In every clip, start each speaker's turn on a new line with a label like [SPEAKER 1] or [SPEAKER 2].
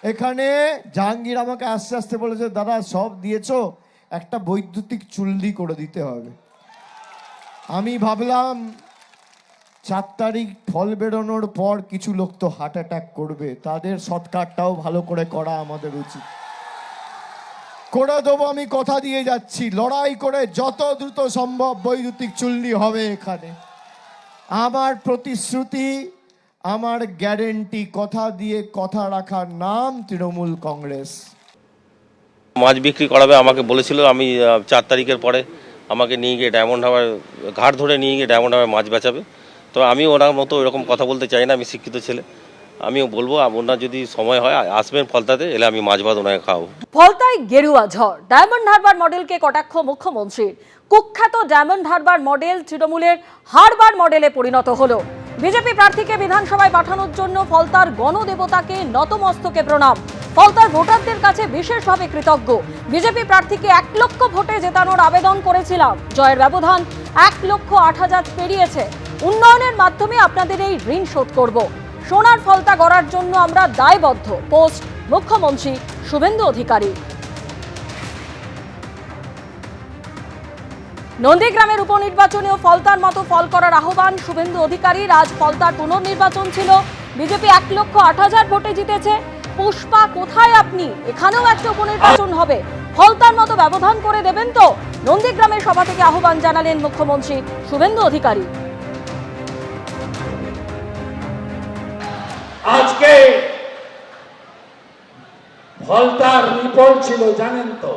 [SPEAKER 1] এখানে জাহাঙ্গীর আমাকে আস্তে আস্তে বলেছে, দাদা সব দিয়েছো, একটা বৈদ্যুতিক চুল্লি করে দিতে হবে। আমি ভাবলাম 4 তারিখ ফল বেরোনোর পর কিছু লোক তো হার্ট অ্যাটাক করবে, তাদের সৎকারটাও ভালো করে করা আমাদের উচিত। করে দেবো, আমি কথা দিয়ে যাচ্ছি, লড়াই করে যত দ্রুত সম্ভব বৈদ্যুতিক চুল্লি হবে এখানে। আমার প্রতিশ্রুতি, আমার গ্যারেন্টি, কথা দিয়ে কথা রাখার নাম তৃণমূল কংগ্রেস।
[SPEAKER 2] মাছ বিক্রি করাবে আমাকে বলেছিল, আমি 4 তারিখের পরে আমাকে নিয়ে গিয়ে ডায়মন্ড হারবার ঘাট ধরে নিয়ে গিয়ে ডায়মন্ড হারবার মাছ বেচাবে। তো আমি ওনার মতো এরকম কথা বলতে চাই না, আমি শিক্ষিত ছেলে। আমিও বলবো ওনার যদি সময় হয় আসবেন ফলতাতে, এলে আমি মাছ ভাত ওনাকে খাওয়াবো।
[SPEAKER 3] ফলতায় গেরুয়া ঝড়, ডায়মন্ড হারবার মডেলকে কটাক্ষ মুখ্যমন্ত্রীর। কুখ্যাত ডায়মন্ড হারবার মডেল তৃণমূলের হারবার মডেলে পরিণত হলো। বিজেপি প্রার্থীকে বিধানসভায় পাঠানোর জন্য ফলতার গণদেবতাকে নতমস্তকে প্রণাম। ফলতার ভোটারদের কাছে বিশেষভাবে কৃতজ্ঞ। বিজেপি প্রার্থীকে 1 লক্ষ ভোটে জেতানোর আবেদন করেছিলাম, জয়ের ব্যবধান 1,08,000 পেরিয়েছে। উন্নয়নের মাধ্যমে আপনাদের এই ঋণ শোধ করব। সোনার ফলতা গড়ার জন্য আমরা দায়বদ্ধ। পোস্ট মুখ্যমন্ত্রী শুভেন্দু অধিকারী। নন্দীগ্রামের উপনির্বাচনেও ফলতার মতো ফল করার আহ্বান শুভেন্দু অধিকারীর। আজ ফলতার পুনর্নির্বাচন ছিল। বিজেপি 1,08,000 ভোটে জিতেছে। পুষ্পা কোথায় আপনি? এখানেও একটা উপনির্বাচন হবে, ফলতার মতো ব্যবধান করে দেবেন তো? নন্দীগ্রামের সভা থেকে আহ্বান জানালেন মুখ্যমন্ত্রী শুভেন্দু অধিকারী।
[SPEAKER 4] আজকে ফলতার রিপোর্ট ছিল, জানেন তো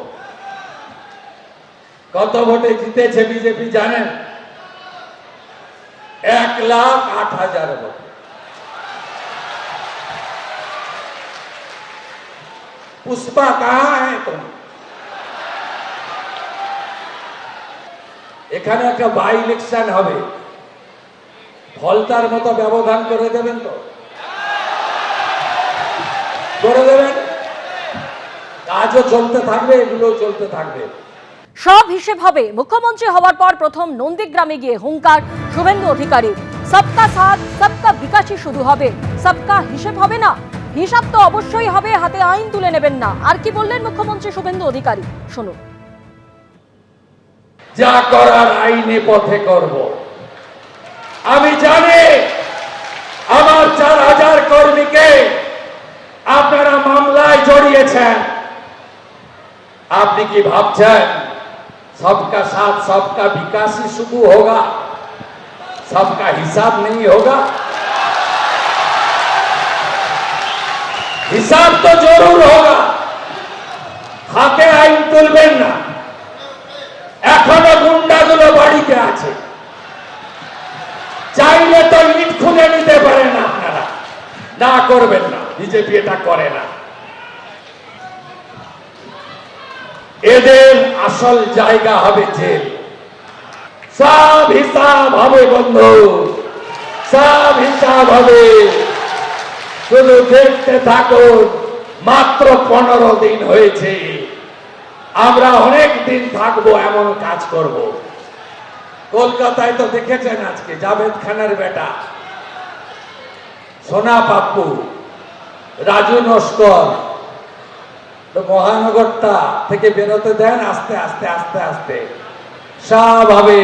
[SPEAKER 4] কত ভোটে জিতেছে বিজেপি জানেন? 1,08,000 ভোট। पुष्पा कहाँ है तुम? এখানে একটা বাই ইলেকশন হবে, ফলতার মতো ব্যবধান করে দেবেন তো? করে দেবেন? কাজও চলতে থাকবে, এগুলো চলতে থাকবে।
[SPEAKER 3] সব হিসেব হবে। মুখ্যমন্ত্রী হওয়ার পর প্রথম নন্দীগ্রামে গিয়ে হুঙ্কার শুভেন্দু অধিকারী। সবকা সাথ সবকা বিকাশই শুধু হবে, সবকা হিসেব হবে না। হিসাব তো অবশ্যই হবে, হাতে আইন তুলে নেবেন না। আর কি বললেন মুখ্যমন্ত্রী শুভেন্দু অধিকারী, শুনুন।
[SPEAKER 4] যা করার আইনে পথে করব। আমি জানি আমার 4,000 কর্মীকে আপনারা মামলায় জড়িয়েছেন। আপনি কি ভাবছেন सबका साथ सबका विकास ही शुरू होगा, सबका हिसाब नहीं होगा? हिसाब तो जरूर होगा। हाथे आईन तुलबेन ना, एखोनो गुंडागुलो बाड़ीते आछे, चाइले तो इट खुले निते पारेन आपनारा, ना करबेन ना। बीजेपी एटा करे ना। এদের আসল জায়গা হবে জেল। সব হিসাব হবে বন্ধু, সব হিসাব হবে। শুধু দেখতে থাকুন। মাত্র 15 দিন হয়েছে, আমরা অনেক দিন থাকবো, এমন কাজ করব। কলকাতায় তো দেখেছেন আজকে জাভেদ খানের বেটা সোনা পাপ্পু, রাজু নস্কর, মহানগরটা থেকে বেরোতে দেন, আস্তে আস্তে আস্তে আস্তে সব হবে।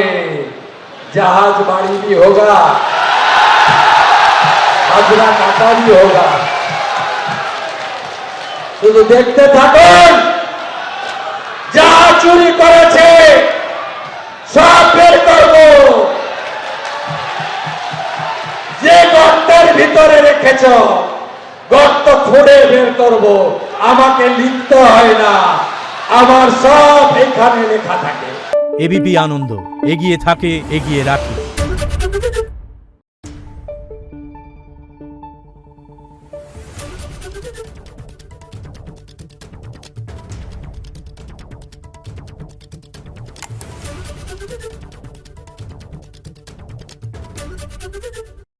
[SPEAKER 4] জাহাজ বাড়ি भी होगा, হাজরা কাটা भी होगा। শুধু দেখতে থাকুন। যা চুরি করেছে সব বের করব। যে গর্তের ভিতরে রেখেছ, গর্ত খুঁড়ে বের করব। আমাকে লিখতে হয় না, আমার সব এখানে লেখা থাকে।
[SPEAKER 5] এবিপি আনন্দ, এগিয়ে থাকে, এগিয়ে রাখে।